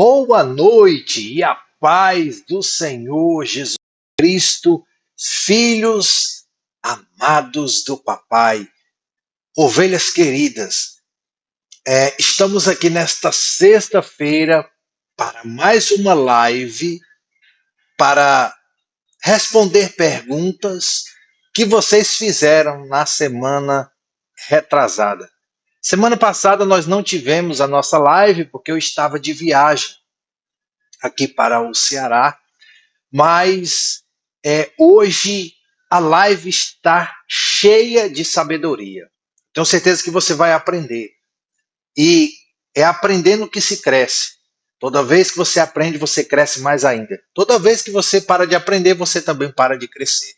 Boa noite e a paz do Senhor Jesus Cristo, filhos amados do Papai, ovelhas queridas. Estamos aqui nesta sexta-feira para mais uma live para responder perguntas que vocês fizeram na semana retrasada. Semana passada nós não tivemos a nossa live porque eu estava de viagem aqui para o Ceará, mas hoje a live está cheia de sabedoria. Tenho certeza que você vai aprender. E é aprendendo que se cresce. Toda vez que você aprende, você cresce mais ainda. Toda vez que você para de aprender, você também para de crescer.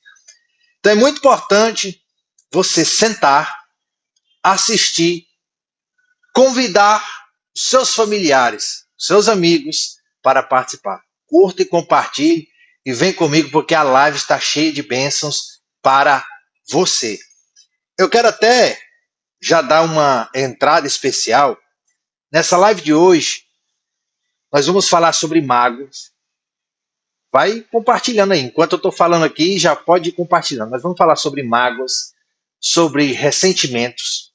Então é muito importante você sentar, assistir, convidar seus familiares, seus amigos para participar. Curta e compartilhe e vem comigo porque a live está cheia de bênçãos para você. Eu quero até já dar uma entrada especial. Nessa live de hoje, nós vamos falar sobre mágoas. Vai compartilhando aí. Enquanto eu estou falando aqui, já pode ir compartilhando. Nós vamos falar sobre mágoas, sobre ressentimentos.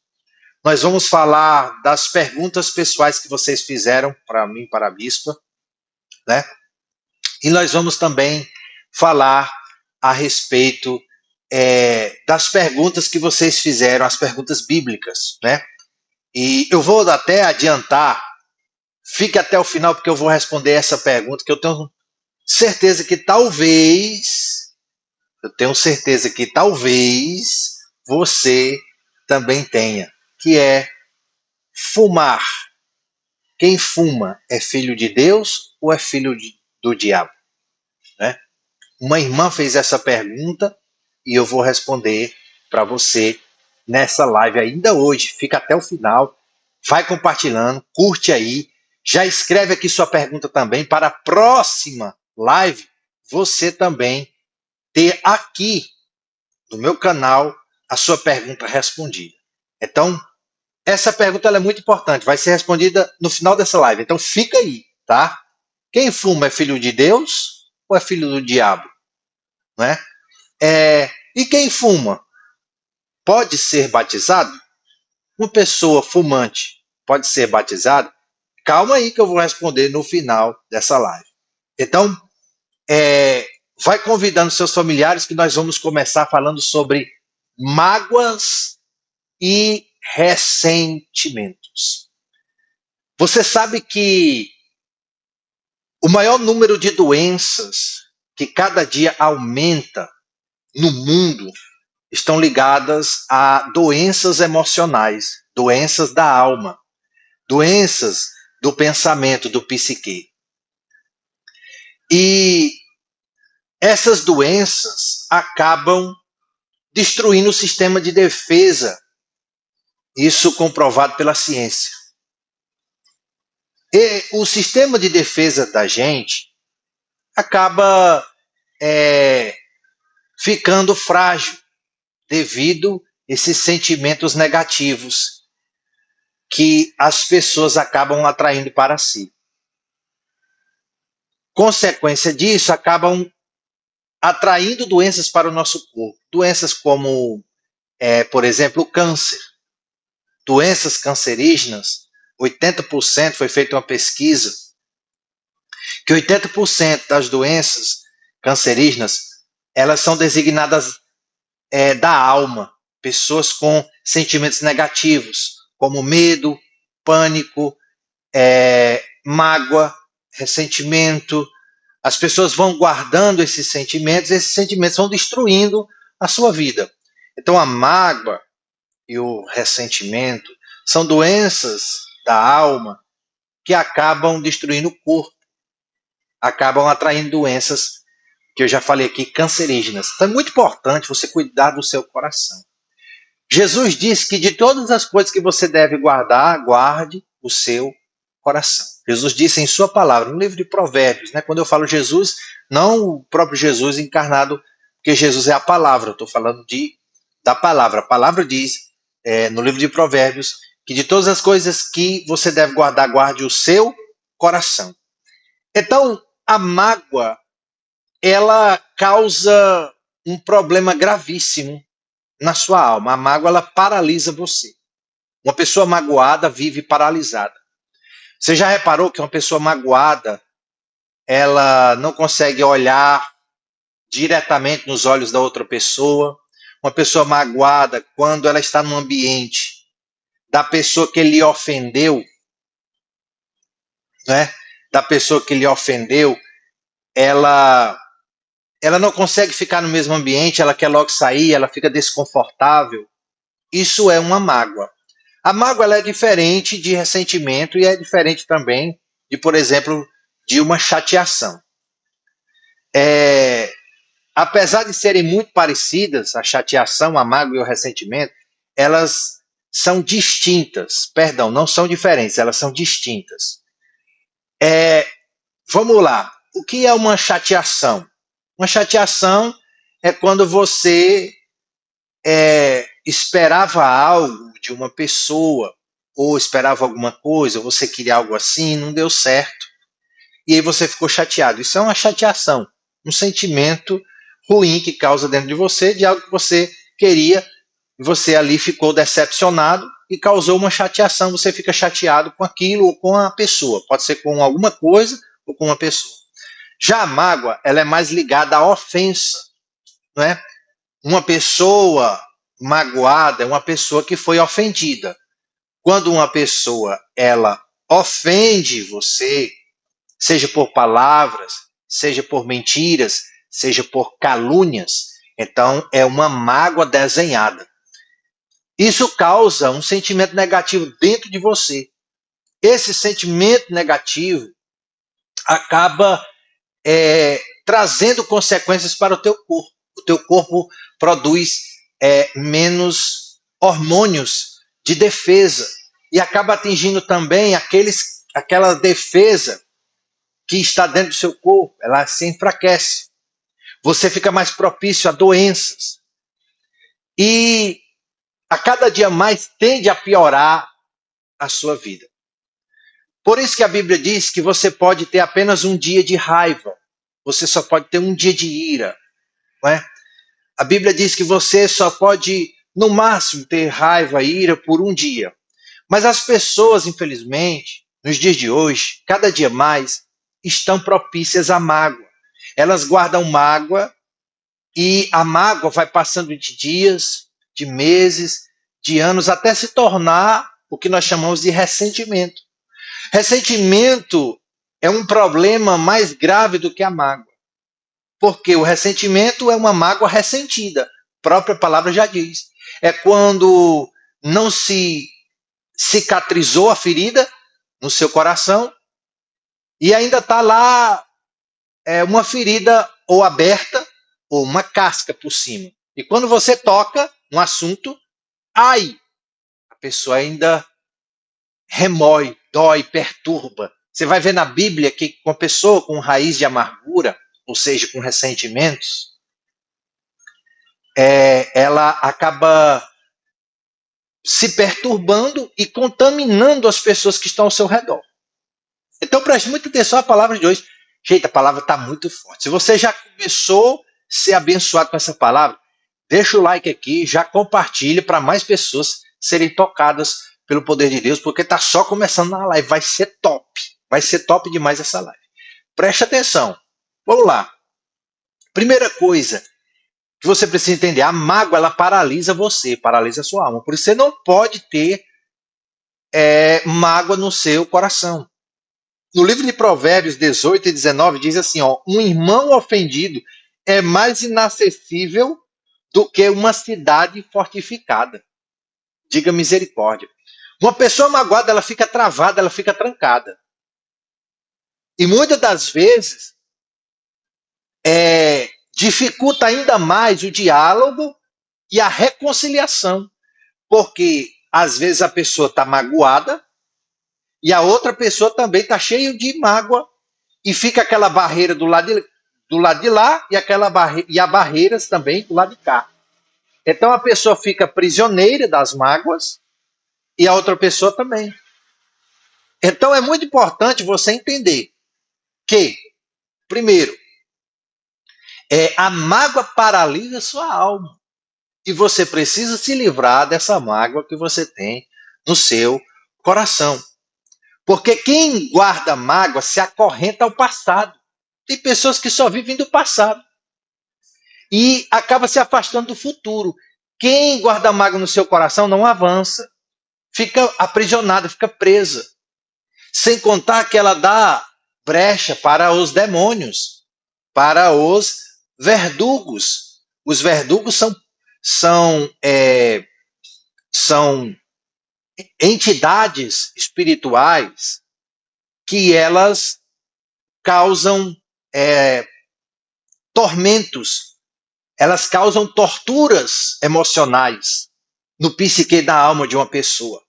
Nós vamos falar das perguntas pessoais que vocês fizeram para mim, para a bispa, né? E nós vamos também falar a respeito das perguntas que vocês fizeram, as perguntas bíblicas, né? E eu vou até adiantar, fique até o final porque eu vou responder essa pergunta que eu tenho certeza que talvez você também tenha, que é fumar. Quem fuma é filho de Deus ou é filho do diabo? Né? Uma irmã fez essa pergunta e eu vou responder para você nessa live ainda hoje. Fica até o final, vai compartilhando, curte aí, já escreve aqui sua pergunta também para a próxima live você também ter aqui no meu canal a sua pergunta respondida. Então, essa pergunta ela é muito importante, vai ser respondida no final dessa live. Então, fica aí, tá? Quem fuma é filho de Deus ou é filho do diabo? Né? E quem fuma pode ser batizado? Uma pessoa fumante pode ser batizada? Calma aí que eu vou responder no final dessa live. Então, vai convidando seus familiares que nós vamos começar falando sobre mágoas e ressentimentos. Você sabe que o maior número de doenças que cada dia aumenta no mundo estão ligadas a doenças emocionais, doenças da alma, doenças do pensamento, do psique. E essas doenças acabam destruindo o sistema de defesa, isso comprovado pela ciência. E o sistema de defesa da gente acaba ficando frágil devido a esses sentimentos negativos que as pessoas acabam atraindo para si. Consequência disso, acabam atraindo doenças para o nosso corpo. Doenças como, por exemplo, o câncer. Doenças cancerígenas, 80%, foi feita uma pesquisa, que 80% das doenças cancerígenas, elas são designadas da alma. Pessoas com sentimentos negativos, como medo, pânico, mágoa, ressentimento. As pessoas vão guardando esses sentimentos vão destruindo a sua vida. Então a mágoa e o ressentimento são doenças da alma que acabam destruindo o corpo, acabam atraindo doenças que eu já falei aqui, cancerígenas. Então é muito importante você cuidar do seu coração. Jesus disse que de todas as coisas que você deve guardar, guarde o seu coração. Jesus disse em sua palavra, no livro de Provérbios, né? Quando eu falo Jesus, não o próprio Jesus encarnado, porque Jesus é a palavra, eu estou falando da palavra. A palavra diz, no livro de Provérbios, que de todas as coisas que você deve guardar, guarde o seu coração. Então, a mágoa, ela causa um problema gravíssimo na sua alma. A mágoa, ela paralisa você. Uma pessoa magoada vive paralisada. Você já reparou que uma pessoa magoada, ela não consegue olhar diretamente nos olhos da outra pessoa? Uma pessoa magoada, quando ela está num ambiente da pessoa que lhe ofendeu, né? Da pessoa que lhe ofendeu, ela não consegue ficar no mesmo ambiente, ela quer logo sair, ela fica desconfortável. Isso é uma mágoa. A mágoa, ela é diferente de ressentimento e é diferente também de, por exemplo, de uma chateação. Apesar de serem muito parecidas, a chateação, a mágoa e o ressentimento, elas são distintas. Perdão, não são diferentes, elas são distintas. Vamos lá. O que é uma chateação? Uma chateação é quando você esperava algo de uma pessoa, ou esperava alguma coisa, ou você queria algo assim, não deu certo, e aí você ficou chateado. Isso é uma chateação, um sentimento ruim que causa dentro de você de algo que você queria, e você ali ficou decepcionado e causou uma chateação, você fica chateado com aquilo ou com a pessoa, pode ser com alguma coisa ou com uma pessoa. Já a mágoa, ela é mais ligada à ofensa, não é? Uma pessoa magoada é uma pessoa que foi ofendida. Quando uma pessoa, ela ofende você, seja por palavras, seja por mentiras, seja por calúnias, então é uma mágoa desenhada. Isso causa um sentimento negativo dentro de você. Esse sentimento negativo acaba trazendo consequências para o teu corpo. O teu corpo produz menos hormônios de defesa e acaba atingindo também aquela defesa que está dentro do seu corpo, ela se enfraquece. Você fica mais propício a doenças. E a cada dia mais tende a piorar a sua vida. Por isso que a Bíblia diz que você pode ter apenas um dia de raiva. Você só pode ter um dia de ira. Não é? A Bíblia diz que você só pode, no máximo, ter raiva e ira por um dia. Mas as pessoas, infelizmente, nos dias de hoje, cada dia mais, estão propícias à mágoa. Elas guardam mágoa e a mágoa vai passando de dias, de meses, de anos, até se tornar o que nós chamamos de ressentimento. Ressentimento é um problema mais grave do que a mágoa. Porque o ressentimento é uma mágoa ressentida. A própria palavra já diz. É quando não se cicatrizou a ferida no seu coração e ainda está lá uma ferida ou aberta ou uma casca por cima. E quando você toca um assunto, ai, a pessoa ainda remói, dói, perturba. Você vai ver na Bíblia que uma pessoa com raiz de amargura, ou seja, com ressentimentos, ela acaba se perturbando e contaminando as pessoas que estão ao seu redor. Então preste muita atenção à palavra de hoje. Gente, a palavra está muito forte. Se você já começou a ser abençoado com essa palavra, deixa o like aqui, já compartilhe para mais pessoas serem tocadas pelo poder de Deus, porque está só começando na live. Vai ser top. Vai ser top demais essa live. Preste atenção. Vamos lá. Primeira coisa que você precisa entender, a mágoa, ela paralisa você, paralisa a sua alma. Por isso você não pode ter mágoa no seu coração. No livro de Provérbios 18 e 19 diz assim, ó, um irmão ofendido é mais inacessível do que uma cidade fortificada. Diga misericórdia. Uma pessoa magoada, ela fica travada, ela fica trancada. E muitas das vezes dificulta ainda mais o diálogo e a reconciliação. Porque às vezes a pessoa está magoada e a outra pessoa também está cheia de mágoa e fica aquela barreira do lado de lá e a barreiras também do lado de cá. Então a pessoa fica prisioneira das mágoas e a outra pessoa também. Então é muito importante você entender que, primeiro, a mágoa paralisa a sua alma. E você precisa se livrar dessa mágoa que você tem no seu coração. Porque quem guarda mágoa se acorrenta ao passado. Tem pessoas que só vivem do passado. E acaba se afastando do futuro. Quem guarda mágoa no seu coração não avança. Fica aprisionada, fica presa. Sem contar que ela dá brecha para os demônios, para os verdugos. Os verdugos são entidades espirituais que elas causam tormentos, elas causam torturas emocionais no psique da alma de uma pessoa.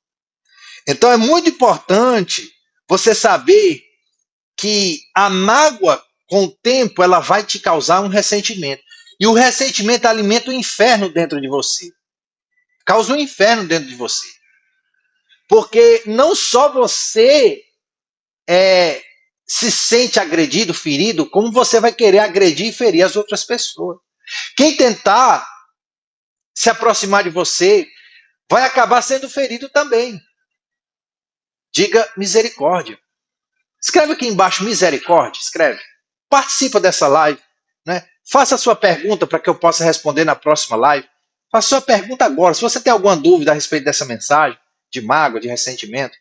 Então é muito importante você saber que a mágoa, com o tempo, ela vai te causar um ressentimento. E o ressentimento alimenta o inferno dentro de você. Causa um inferno dentro de você. Porque não só você se sente agredido, ferido, como você vai querer agredir e ferir as outras pessoas. Quem tentar se aproximar de você vai acabar sendo ferido também. Diga misericórdia. Escreve aqui embaixo misericórdia, escreve. Participa dessa live, né? Faça a sua pergunta para que eu possa responder na próxima live. Faça a sua pergunta agora. Se você tem alguma dúvida a respeito dessa mensagem, de mágoa, de ressentimento,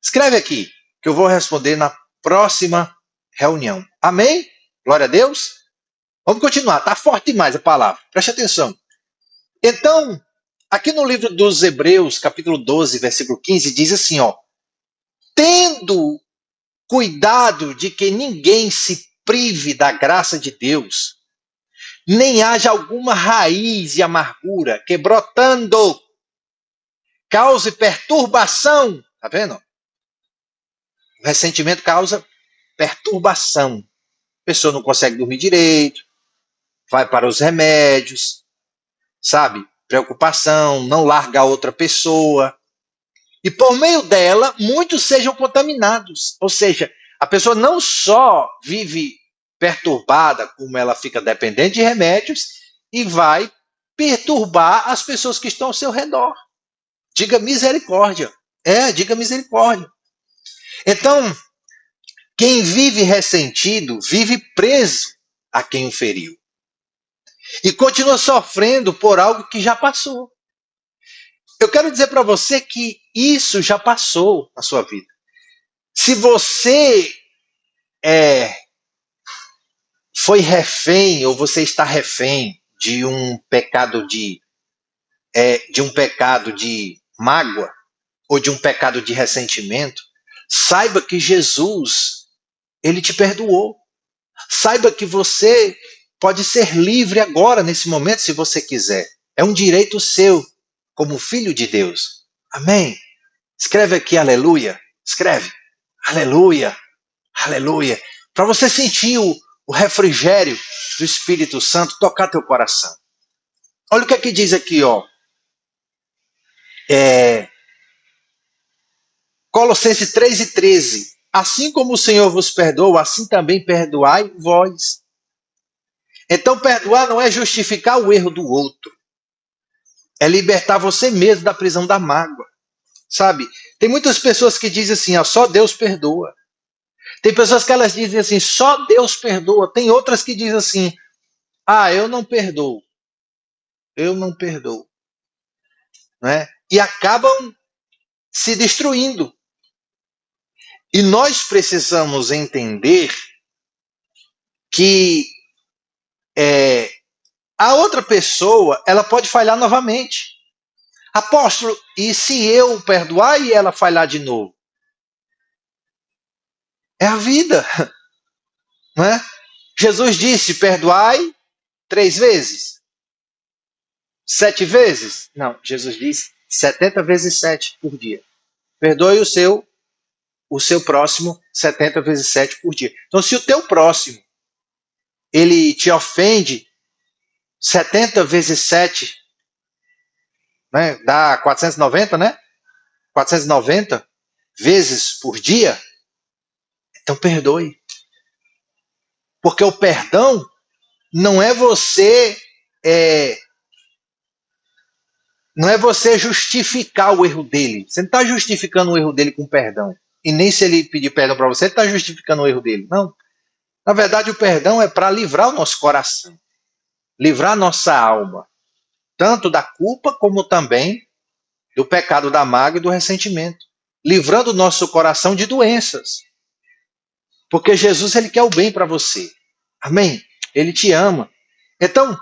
escreve aqui, que eu vou responder na próxima reunião. Amém? Glória a Deus. Vamos continuar, está forte demais a palavra. Preste atenção. Então, aqui no livro dos Hebreus, capítulo 12, versículo 15, diz assim, ó. Tendo cuidado de que ninguém se prive da graça de Deus, nem haja alguma raiz de amargura que brotando cause perturbação. Tá vendo? O ressentimento causa perturbação. A pessoa não consegue dormir direito, vai para os remédios, sabe? Preocupação, não larga a outra pessoa. E por meio dela, muitos sejam contaminados. Ou seja, a pessoa não só vive perturbada, como ela fica dependente de remédios, e vai perturbar as pessoas que estão ao seu redor. Diga misericórdia. Diga misericórdia. Então, quem vive ressentido, vive preso a quem o feriu. E continua sofrendo por algo que já passou. Eu quero dizer para você que isso já passou na sua vida. Se você foi refém ou você está refém de um pecado de mágoa ou de um pecado de ressentimento, saiba que Jesus, ele te perdoou. Saiba que você pode ser livre agora, nesse momento, se você quiser. É um direito seu, como filho de Deus. Amém? Escreve aqui, aleluia. Escreve, aleluia, aleluia. Para você sentir o refrigério do Espírito Santo tocar teu coração. Olha o que é que diz aqui, ó. Colossenses 3:13. Assim como o Senhor vos perdoa, assim também perdoai vós. Então, perdoar não é justificar o erro do outro. É libertar você mesmo da prisão da mágoa. Sabe? Tem muitas pessoas que dizem assim, ó, só Deus perdoa. Tem pessoas que elas dizem assim, só Deus perdoa. Tem outras que dizem assim, eu não perdoo. Eu não perdoo. Né? E acabam se destruindo. E nós precisamos entender que a outra pessoa, ela pode falhar novamente. Apóstolo, e se eu perdoar e ela falhar de novo? É a vida. Não é? Jesus disse, perdoai 3 vezes. 7 vezes? Não, Jesus disse 70 vezes 7 por dia. Perdoe o seu próximo 70 vezes 7 por dia. Então, se o teu próximo, ele te ofende 70 vezes 7, né, dá 490, né? 490 vezes por dia, então perdoe. Porque o perdão não é você não é você justificar o erro dele. Você não está justificando o erro dele com perdão. E nem se ele pedir perdão para você, ele está justificando o erro dele. Não. Na verdade, o perdão é para livrar o nosso coração, livrar a nossa alma, tanto da culpa como também do pecado da mágoa e do ressentimento, livrando o nosso coração de doenças. Porque Jesus, ele quer o bem para você. Amém? Ele te ama. Então,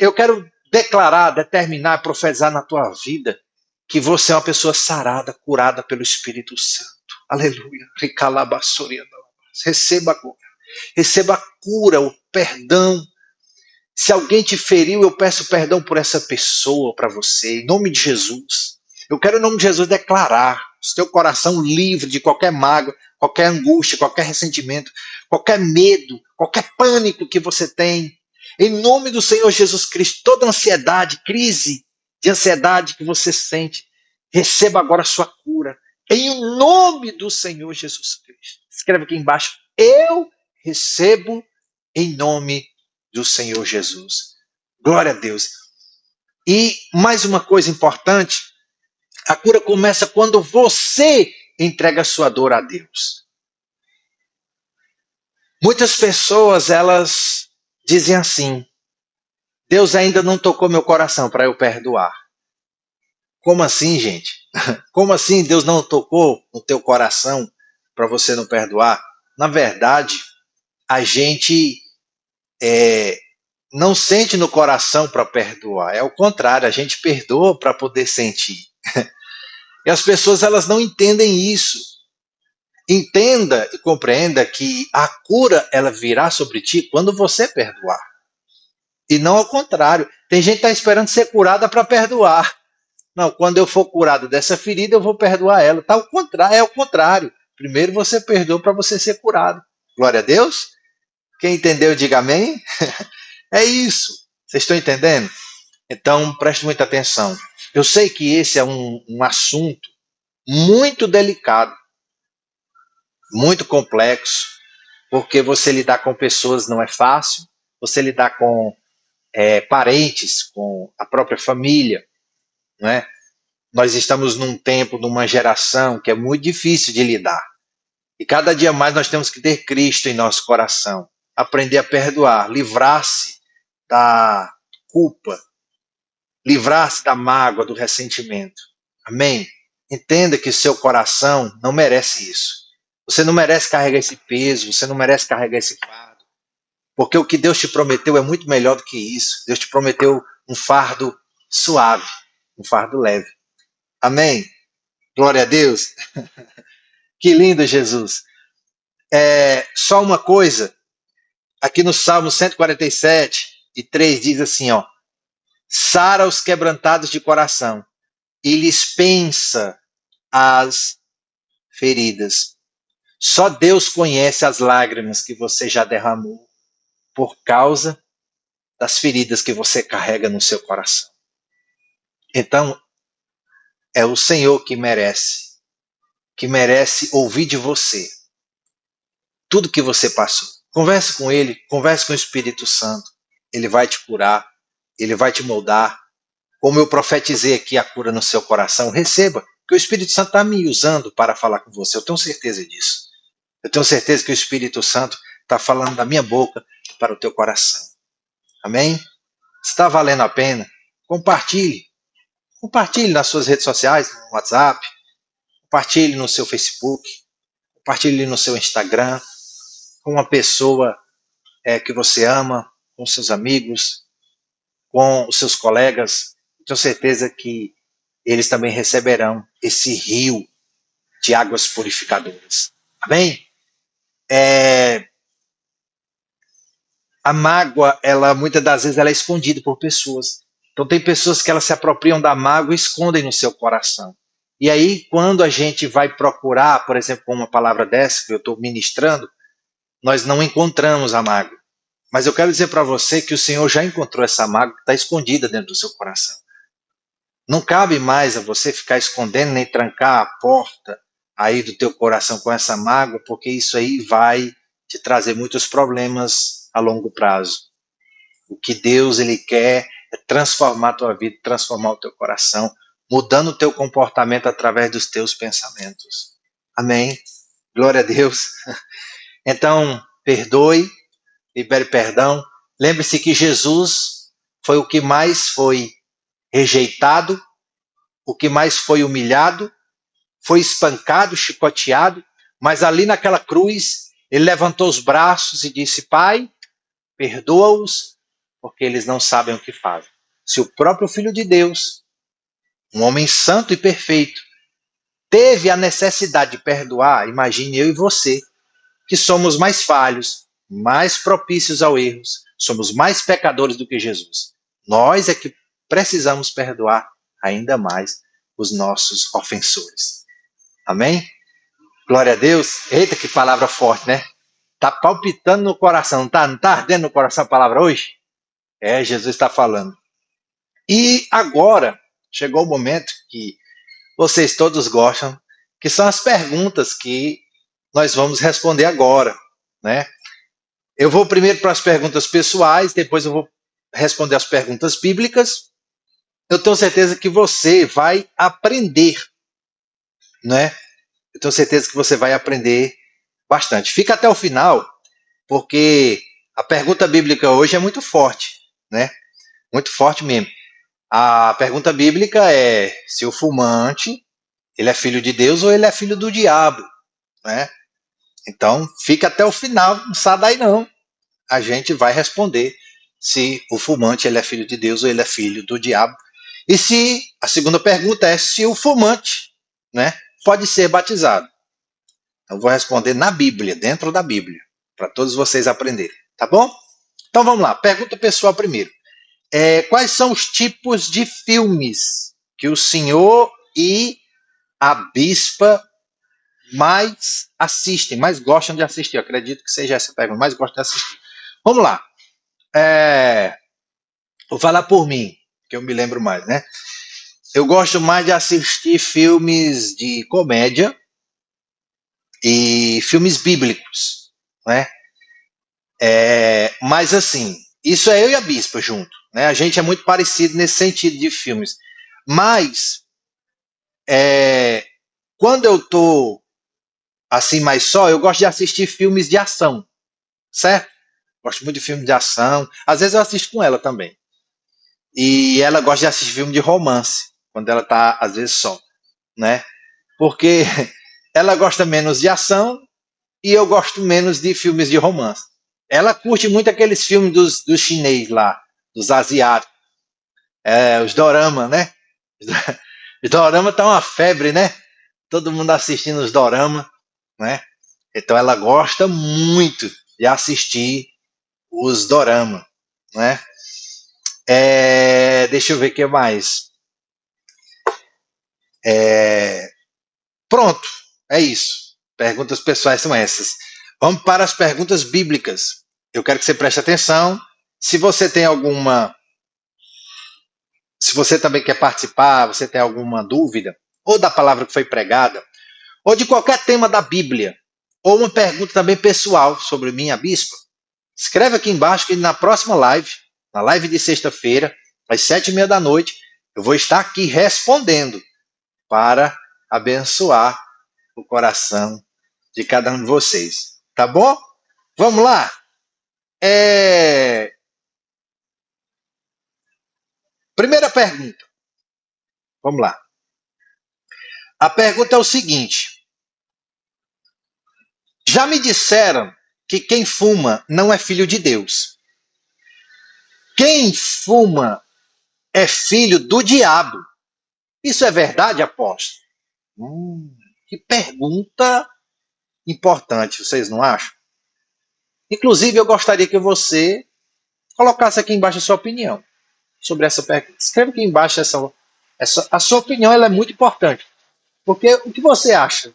eu quero declarar, determinar, profetizar na tua vida que você é uma pessoa sarada, curada pelo Espírito Santo. Aleluia. Receba agora. Receba a cura, o perdão. Se alguém te feriu, eu peço perdão por essa pessoa, para você, em nome de Jesus. Eu quero, em nome de Jesus, declarar o teu coração livre de qualquer mágoa, qualquer angústia, qualquer ressentimento, qualquer medo, qualquer pânico que você tem. Em nome do Senhor Jesus Cristo, toda ansiedade, crise de ansiedade que você sente, receba agora a sua cura. Em nome do Senhor Jesus Cristo. Escreve aqui embaixo, eu recebo em nome do Senhor Jesus. Glória a Deus. E mais uma coisa importante, a cura começa quando você entrega a sua dor a Deus. Muitas pessoas, elas dizem assim, Deus ainda não tocou meu coração para eu perdoar. Como assim, gente? Como assim Deus não tocou no teu coração para você não perdoar? Na verdade, a gente não sente no coração para perdoar. É o contrário, a gente perdoa para poder sentir. E as pessoas, elas não entendem isso. Entenda e compreenda que a cura, ela virá sobre ti quando você perdoar. E não ao contrário. Tem gente que está esperando ser curada para perdoar. Não, quando eu for curado dessa ferida, eu vou perdoar ela. Tá, é o contrário. Primeiro você perdoa para você ser curado. Glória a Deus. Quem entendeu, diga amém. É isso. Vocês estão entendendo? Então, preste muita atenção. Eu sei que esse é um assunto muito delicado, muito complexo, porque você lidar com pessoas não é fácil, você lidar com parentes, com a própria família, não é? Nós estamos num tempo, numa geração que é muito difícil de lidar. E cada dia mais nós temos que ter Cristo em nosso coração, aprender a perdoar, livrar-se da culpa, livrar-se da mágoa, do ressentimento. Amém? Entenda que seu coração não merece isso. Você não merece carregar esse peso, você não merece carregar esse fardo. Porque o que Deus te prometeu é muito melhor do que isso. Deus te prometeu um fardo suave, um fardo leve. Amém? Glória a Deus. Que lindo, Jesus. Só uma coisa. Aqui no Salmo 147:3 diz assim, ó. Sara os quebrantados de coração e lhes pensa as feridas. Só Deus conhece as lágrimas que você já derramou por causa das feridas que você carrega no seu coração. Então, é o Senhor que merece ouvir de você tudo que você passou. Converse com Ele, converse com o Espírito Santo. Ele vai te curar, Ele vai te moldar. Como eu profetizei aqui a cura no seu coração, receba, que o Espírito Santo está me usando para falar com você. Eu tenho certeza disso. Eu tenho certeza que o Espírito Santo está falando da minha boca para o teu coração. Amém? Está valendo a pena? Compartilhe. Compartilhe nas suas redes sociais, no WhatsApp. Compartilhe no seu Facebook. Compartilhe no seu Instagram. Com uma pessoa que você ama, com seus amigos, com os seus colegas. Tenho certeza que eles também receberão esse rio de águas purificadoras. Amém? A mágoa, muitas das vezes, ela é escondida por pessoas. Então tem pessoas que elas se apropriam da mágoa e escondem no seu coração. E aí, quando a gente vai procurar, por exemplo, uma palavra dessa que eu estou ministrando, nós não encontramos a mágoa. Mas eu quero dizer para você que o Senhor já encontrou essa mágoa que está escondida dentro do seu coração. Não cabe mais a você ficar escondendo nem trancar a porta aí do teu coração com essa mágoa, porque isso aí vai te trazer muitos problemas a longo prazo. O que Deus ele quer é transformar a tua vida, transformar o teu coração, mudando o teu comportamento através dos teus pensamentos. Amém? Glória a Deus. Então, perdoe, libere perdão. Lembre-se que Jesus foi o que mais foi rejeitado, o que mais foi humilhado, foi espancado, chicoteado, mas ali naquela cruz, ele levantou os braços e disse: Pai, perdoa-os, porque eles não sabem o que fazem. Se o próprio Filho de Deus, um homem santo e perfeito, teve a necessidade de perdoar, imagine eu e você, que somos mais falhos, mais propícios ao erros, somos mais pecadores do que Jesus. Nós é que precisamos perdoar ainda mais os nossos ofensores. Amém? Glória a Deus. Eita, que palavra forte, né? Tá palpitando no coração, tá? Não tá ardendo no coração a palavra hoje? É, Jesus está falando. E agora, chegou o momento que vocês todos gostam, que são as perguntas que nós vamos responder agora, né? Eu vou primeiro para as perguntas pessoais, depois eu vou responder as perguntas bíblicas. Eu tenho certeza que você vai aprender, né? Eu tenho certeza que você vai aprender bastante. Fica até o final, porque a pergunta bíblica hoje é muito forte, né? Muito forte mesmo. A pergunta bíblica é se o fumante, ele é filho de Deus ou ele é filho do diabo, né? Então, fica até o final, não sai daí não. A gente vai responder se o fumante ele é filho de Deus ou ele é filho do diabo. E se a segunda pergunta é se o fumante, né, pode ser batizado. Eu vou responder na Bíblia, dentro da Bíblia, para todos vocês aprenderem, tá bom? Então vamos lá, pergunta pessoal primeiro. Quais são os tipos de filmes que o senhor e a bispa mais assistem, mais gostam de assistir? Eu acredito que seja essa a pergunta, mais gostam de assistir. Vamos lá. Vou falar por mim, que eu me lembro mais, né? Eu gosto mais de assistir filmes de comédia e filmes bíblicos, né? Mas assim, isso é eu e a bispa junto, né? A gente é muito parecido nesse sentido de filmes. Mas quando eu tô assim mais só, eu gosto de assistir filmes de ação, certo? Gosto muito de filmes de ação. Às vezes eu assisto com ela também. E ela gosta de assistir filme de romance, quando ela tá às vezes só, né? Porque ela gosta menos de ação e eu gosto menos de filmes de romance. Ela curte muito aqueles filmes dos chinês lá, dos asiáticos, os dorama, né? Os dorama tá uma febre, né? Todo mundo assistindo os dorama, né? Então ela gosta muito de assistir os dorama, né? Deixa eu ver o que mais. Pronto, é isso. Perguntas pessoais são essas. Vamos para as perguntas bíblicas. Eu quero que você preste atenção. Se você tem alguma. Se você também quer participar, você tem alguma dúvida, ou da palavra que foi pregada, ou de qualquer tema da Bíblia, ou uma pergunta também pessoal sobre minha bispa, escreve aqui embaixo que na próxima live, na live de sexta-feira, às 7:30 da noite, eu vou estar aqui respondendo para abençoar o coração de cada um de vocês. Tá bom? Vamos lá? Primeira pergunta. Vamos lá. A pergunta é o seguinte: já me disseram que quem fuma não é filho de Deus. Quem fuma é filho do diabo. Isso é verdade, apóstolo? Que pergunta importante, vocês não acham? Inclusive, eu gostaria que você colocasse aqui embaixo a sua opinião sobre essa pergunta. Escreve aqui embaixo a sua opinião, ela é muito importante. Porque o que você acha?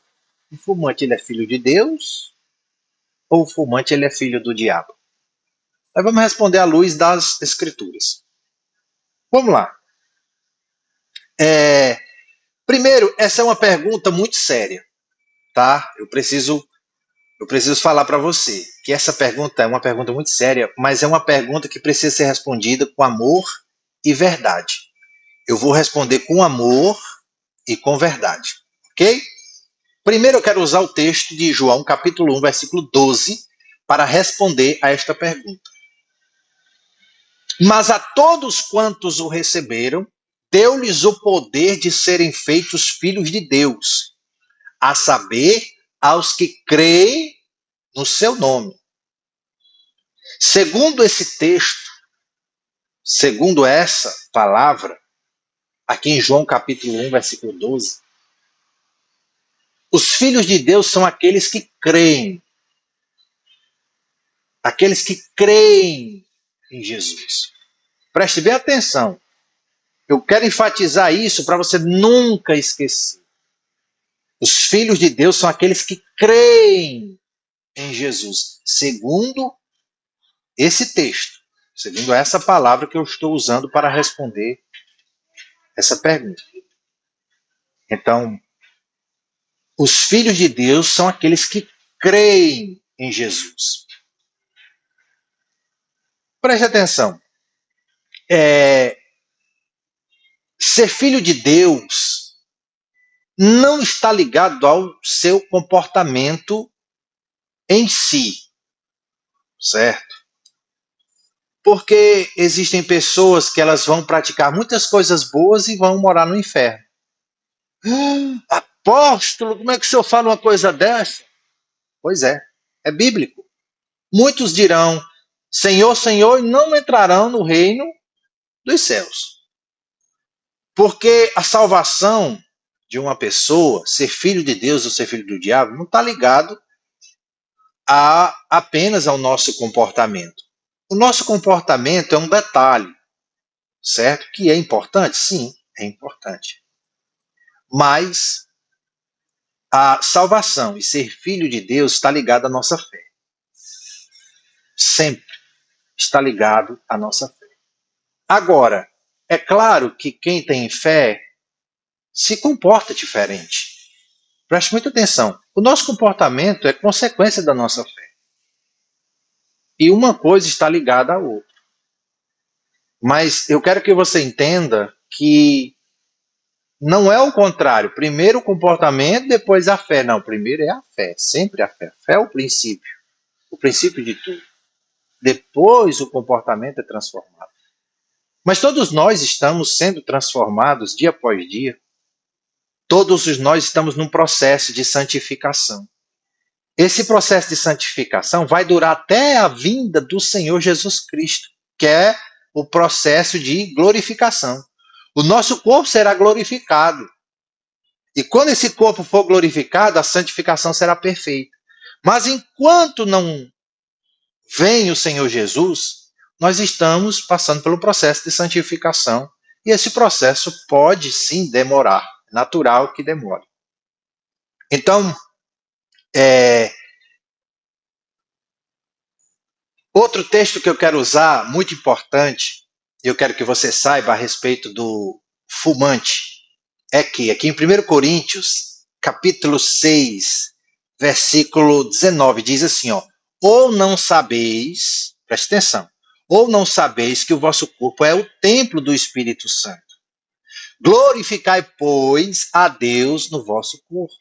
O fumante ele é filho de Deus ou o fumante ele é filho do diabo? Nós vamos responder à luz das escrituras. Vamos lá. Primeiro, essa é uma pergunta muito séria, tá? Eu preciso eu preciso falar para você que essa pergunta é uma pergunta muito séria, mas é uma pergunta que precisa ser respondida com amor e verdade. Eu vou responder com amor e com verdade, ok? Primeiro eu quero usar o texto de João, capítulo 1, versículo 12, para responder a esta pergunta. Mas a todos quantos o receberam, deu-lhes o poder de serem feitos filhos de Deus, a saber, aos que creem no seu nome. Segundo esse texto, segundo essa palavra, aqui em João capítulo 1, versículo 12, os filhos de Deus são aqueles que creem. Aqueles que creem em Jesus. Preste bem atenção. Eu quero enfatizar isso para você nunca esquecer. Os filhos de Deus são aqueles que creem em Jesus, segundo esse texto, segundo essa palavra que eu estou usando para responder essa pergunta. Então, os filhos de Deus são aqueles que creem em Jesus. Preste atenção. Ser filho de Deus não está ligado ao seu comportamento em si, certo? Porque existem pessoas que elas vão praticar muitas coisas boas e vão morar no inferno. Apóstolo, como é que o senhor fala uma coisa dessa? Pois é bíblico. Muitos dirão, Senhor, Senhor, e não entrarão no reino dos céus. Porque a salvação de uma pessoa, ser filho de Deus ou ser filho do diabo, não está ligado apenas ao nosso comportamento. O nosso comportamento é um detalhe, certo? Que é importante? Sim, é importante. Mas a salvação e ser filho de Deus está ligado à nossa fé. Sempre está ligado à nossa fé. Agora, é claro que quem tem fé se comporta diferente. Preste muita atenção. O nosso comportamento é consequência da nossa fé. E uma coisa está ligada à outra. Mas eu quero que você entenda que não é o contrário. Primeiro o comportamento, depois a fé. Não, primeiro é a fé. Sempre a fé. A fé é o princípio. O princípio de tudo. Depois o comportamento é transformado. Mas todos nós estamos sendo transformados dia após dia. Todos nós estamos num processo de santificação. Esse processo de santificação vai durar até a vinda do Senhor Jesus Cristo, que é o processo de glorificação. O nosso corpo será glorificado. E quando esse corpo for glorificado, a santificação será perfeita. Mas enquanto não vem o Senhor Jesus, nós estamos passando pelo processo de santificação. E esse processo pode sim demorar. É natural que demore. Então, outro texto que eu quero usar, muito importante, e eu quero que você saiba a respeito do fumante, é que aqui em 1 Coríntios, capítulo 6, versículo 19, diz assim, ou não sabeis, preste atenção, ou não sabeis que o vosso corpo é o templo do Espírito Santo. Glorificai, pois, a Deus no vosso corpo.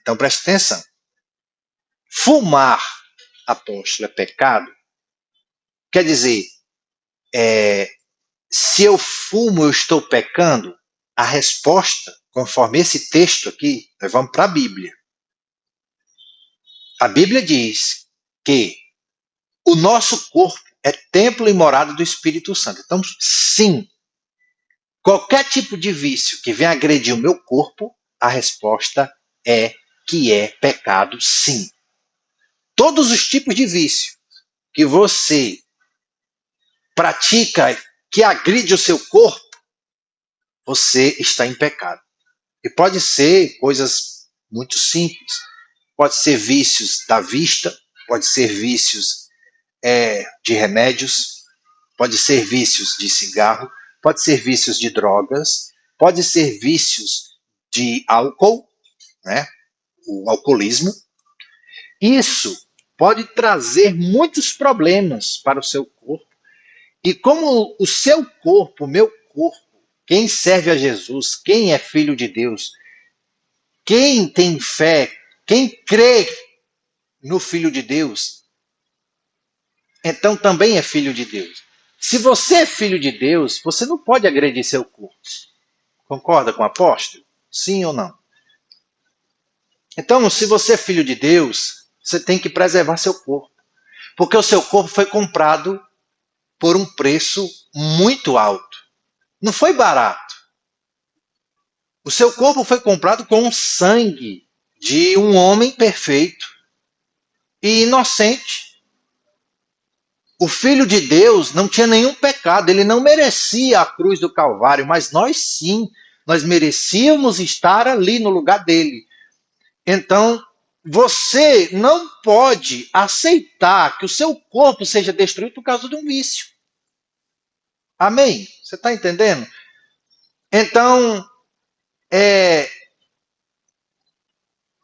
Então preste atenção. Fumar, apóstolo, é pecado? Quer dizer, se eu fumo, eu estou pecando? A resposta, conforme esse texto aqui, nós vamos para a Bíblia. A Bíblia diz que o nosso corpo é templo e morada do Espírito Santo. Então, sim, qualquer tipo de vício que venha agredir o meu corpo, a resposta é que é pecado, sim. Todos os tipos de vício que você pratica, que agride o seu corpo, você está em pecado. E pode ser coisas muito simples. Pode ser vícios da vista, pode ser vícios de remédios, pode ser vícios de cigarro, pode ser vícios de drogas, pode ser vícios de álcool, né? O alcoolismo. Isso pode trazer muitos problemas para o seu corpo. E como o seu corpo, o meu corpo, quem serve a Jesus, quem é filho de Deus, quem tem fé, quem crê no Filho de Deus, então também é filho de Deus. Se você é filho de Deus, você não pode agredir seu corpo. Concorda com o apóstolo? Sim ou não? Então, se você é filho de Deus, você tem que preservar seu corpo. Porque o seu corpo foi comprado por um preço muito alto. Não foi barato. O seu corpo foi comprado com o sangue de um homem perfeito e inocente. O Filho de Deus não tinha nenhum pecado, ele não merecia a cruz do Calvário, mas nós sim, nós merecíamos estar ali no lugar dele. Então, você não pode aceitar que o seu corpo seja destruído por causa de um vício. Amém? Você está entendendo? Então,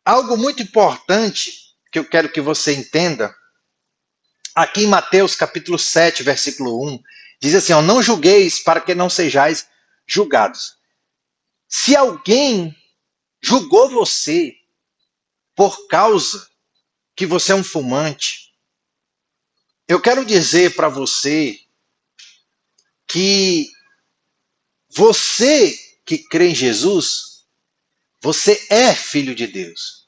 algo muito importante que eu quero que você entenda, aqui em Mateus capítulo 7, versículo 1, diz assim, ó, não julgueis para que não sejais julgados. Se alguém julgou você por causa que você é um fumante, eu quero dizer para você que você que crê em Jesus, você é filho de Deus.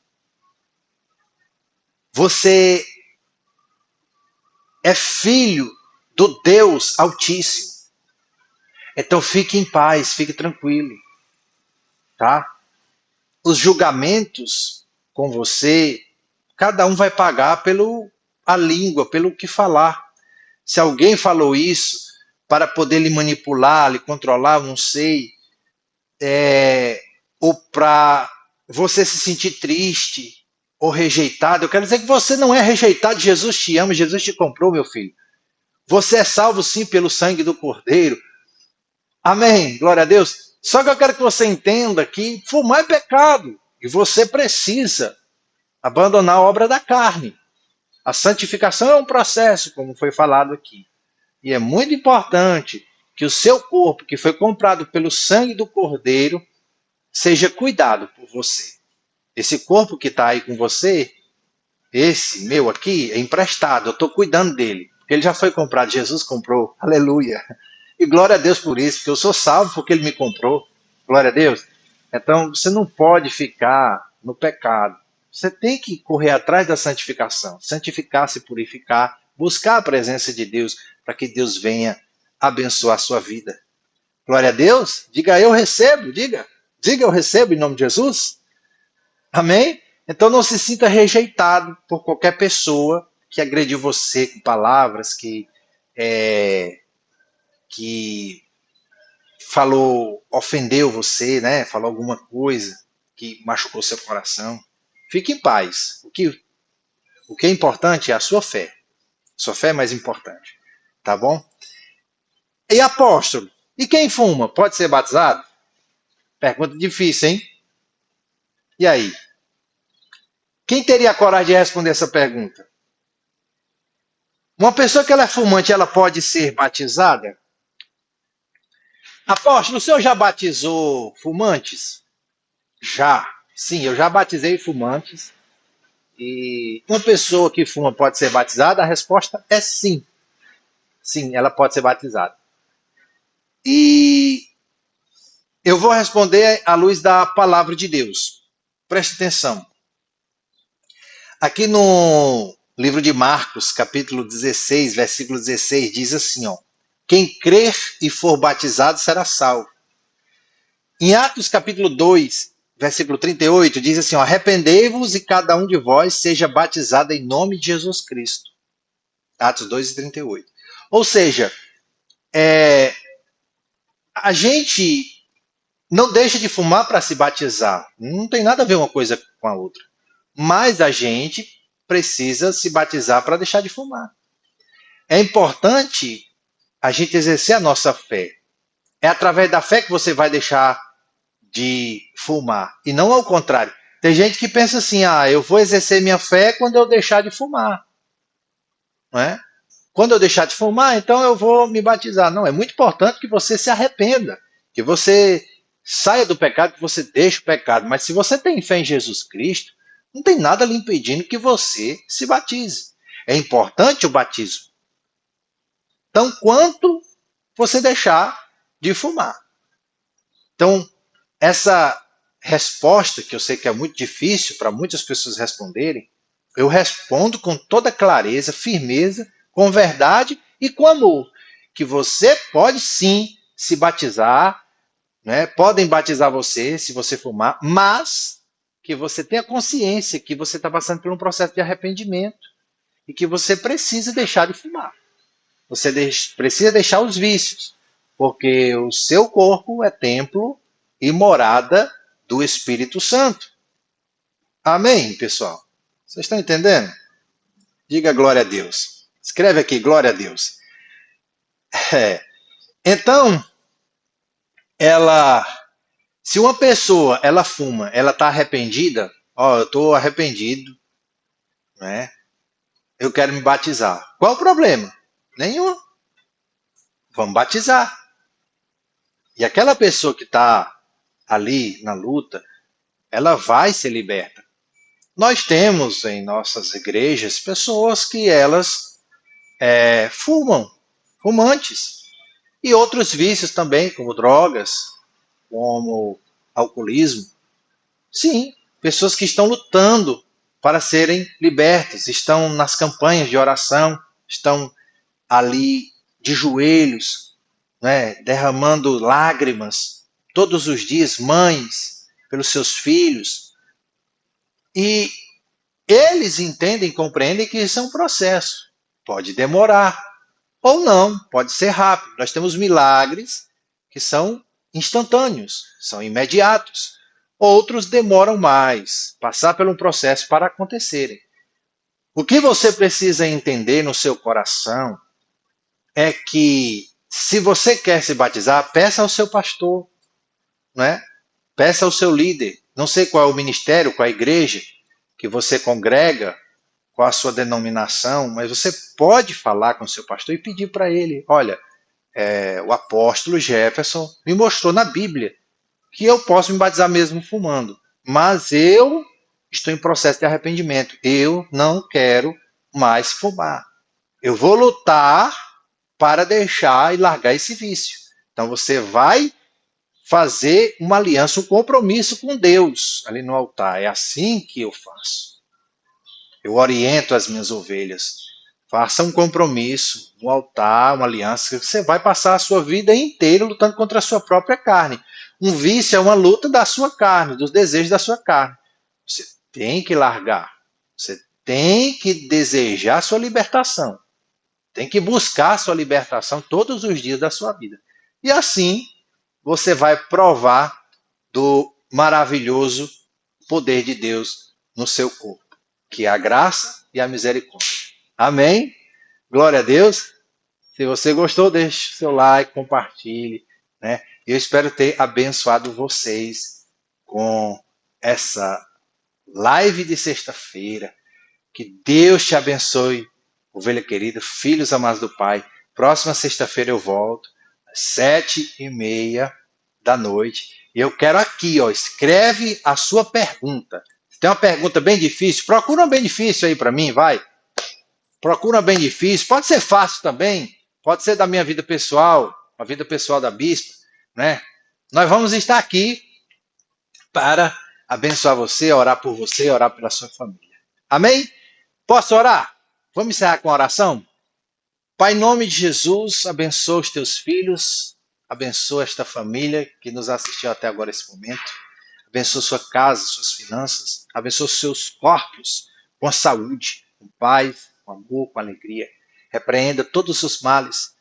Você é filho do Deus Altíssimo. Então fique em paz, fique tranquilo, tá? Os julgamentos com você, cada um vai pagar pelo a língua, pelo que falar. Se alguém falou isso para poder lhe manipular, lhe controlar, não sei, ou para você se sentir triste ou rejeitado, eu quero dizer que você não é rejeitado, Jesus te ama, Jesus te comprou, meu filho. Você é salvo sim pelo sangue do Cordeiro. Amém, glória a Deus. Só que eu quero que você entenda que fumar é pecado e você precisa abandonar a obra da carne. A santificação é um processo, como foi falado aqui. E é muito importante que o seu corpo, que foi comprado pelo sangue do Cordeiro, seja cuidado por você. Esse corpo que está aí com você, esse meu aqui, é emprestado. Eu estou cuidando dele. Porque ele já foi comprado. Jesus comprou. Aleluia. E glória a Deus por isso. Porque eu sou salvo porque ele me comprou. Glória a Deus. Então, você não pode ficar no pecado. Você tem que correr atrás da santificação. Santificar, se purificar. Buscar a presença de Deus para que Deus venha abençoar a sua vida. Glória a Deus. Diga eu recebo. Diga. Diga eu recebo em nome de Jesus. Amém? Então não se sinta rejeitado por qualquer pessoa que agrediu você com palavras, que falou, ofendeu você, né? Falou alguma coisa que machucou seu coração. Fique em paz. O que é importante é a sua fé. Sua fé é mais importante. Tá bom? E apóstolo, e quem fuma? Pode ser batizado? Pergunta difícil, hein? E aí? Quem teria a coragem de responder essa pergunta? Uma pessoa que ela é fumante, ela pode ser batizada? Apóstolo, o senhor já batizou fumantes? Já. Sim, eu já batizei fumantes. E uma pessoa que fuma pode ser batizada? A resposta é sim. Sim, ela pode ser batizada. E eu vou responder à luz da palavra de Deus. Preste atenção. Aqui no livro de Marcos, capítulo 16, versículo 16, diz assim, ó, quem crer e for batizado será salvo. Em Atos, capítulo 2, versículo 38, diz assim, ó, arrependei-vos e cada um de vós seja batizado em nome de Jesus Cristo. Atos 2 e 38. Ou seja, a gente não deixa de fumar para se batizar. Não tem nada a ver uma coisa com a outra. Mas a gente precisa se batizar para deixar de fumar. É importante a gente exercer a nossa fé. É através da fé que você vai deixar de fumar. E não ao contrário. Tem gente que pensa assim, eu vou exercer minha fé quando eu deixar de fumar, não é? Quando eu deixar de fumar, então eu vou me batizar. Não, é muito importante que você se arrependa, que você saia do pecado, que você deixe o pecado. Mas se você tem fé em Jesus Cristo, não tem nada lhe impedindo que você se batize. É importante o batismo, tão quanto você deixar de fumar. Então, essa resposta, que eu sei que é muito difícil para muitas pessoas responderem, eu respondo com toda clareza, firmeza, com verdade e com amor. Que você pode sim se batizar, né? Podem batizar você se você fumar, mas que você tenha consciência que você está passando por um processo de arrependimento e que você precisa deixar de fumar. Você precisa deixar os vícios, porque o seu corpo é templo e morada do Espírito Santo. Amém, pessoal? Vocês estão entendendo? Diga glória a Deus. Escreve aqui, glória a Deus. Então, se uma pessoa ela fuma, ela está arrependida, eu estou arrependido, né? Eu quero me batizar. Qual o problema? Nenhum. Vamos batizar. E aquela pessoa que está ali na luta, ela vai ser liberta. Nós temos em nossas igrejas pessoas que elas fumam, fumantes. E outros vícios também, como drogas, como alcoolismo. Sim, pessoas que estão lutando para serem libertas, estão nas campanhas de oração, estão ali de joelhos, né, derramando lágrimas todos os dias, mães, pelos seus filhos. E eles entendem e compreendem que isso é um processo. Pode demorar, ou não, pode ser rápido. Nós temos milagres que são instantâneos, são imediatos. Outros demoram mais, passar por um processo para acontecerem. O que você precisa entender no seu coração é que, se você quer se batizar, peça ao seu pastor, né? Peça ao seu líder. Não sei qual é o ministério, qual é a igreja que você congrega, qual a sua denominação, mas você pode falar com o seu pastor e pedir para ele, olha, o apóstolo Jefferson me mostrou na Bíblia que eu posso me batizar mesmo fumando, mas eu estou em processo de arrependimento, eu não quero mais fumar. Eu vou lutar para deixar e largar esse vício. Então você vai fazer uma aliança, um compromisso com Deus ali no altar. É assim que eu faço. Eu oriento as minhas ovelhas. Faça um compromisso, um altar, uma aliança. Você vai passar a sua vida inteira lutando contra a sua própria carne. Um vício é uma luta da sua carne, dos desejos da sua carne. Você tem que largar. Você tem que desejar a sua libertação. Tem que buscar a sua libertação todos os dias da sua vida. E assim você vai provar do maravilhoso poder de Deus no seu corpo, que é a graça e a misericórdia. Amém? Glória a Deus. Se você gostou, deixe seu like, compartilhe, né? Eu espero ter abençoado vocês com essa live de sexta-feira. Que Deus te abençoe, ovelha querida, filhos amados do Pai. Próxima sexta-feira eu volto, às 7h30 da noite. E eu quero aqui, escreve a sua pergunta. Se tem uma pergunta bem difícil, procura uma bem difícil aí para mim, vai. Procura uma bem difícil. Pode ser fácil também. Pode ser da minha vida pessoal, a vida pessoal da bispa, né? Nós vamos estar aqui para abençoar você, orar por você, orar pela sua família. Amém? Posso orar? Vamos encerrar com a oração? Pai, em nome de Jesus, abençoa os teus filhos, abençoa esta família que nos assistiu até agora esse momento, abençoa sua casa, suas finanças, abençoa os seus corpos com saúde, com paz, com amor, com alegria. Repreenda todos os males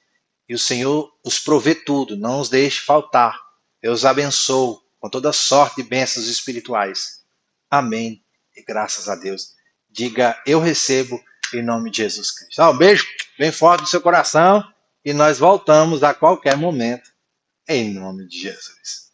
e o Senhor os provê tudo, não os deixe faltar. Eu os abençoo com toda sorte de bênçãos espirituais. Amém e graças a Deus. Diga, eu recebo em nome de Jesus Cristo. Um beijo bem forte no seu coração e nós voltamos a qualquer momento em nome de Jesus.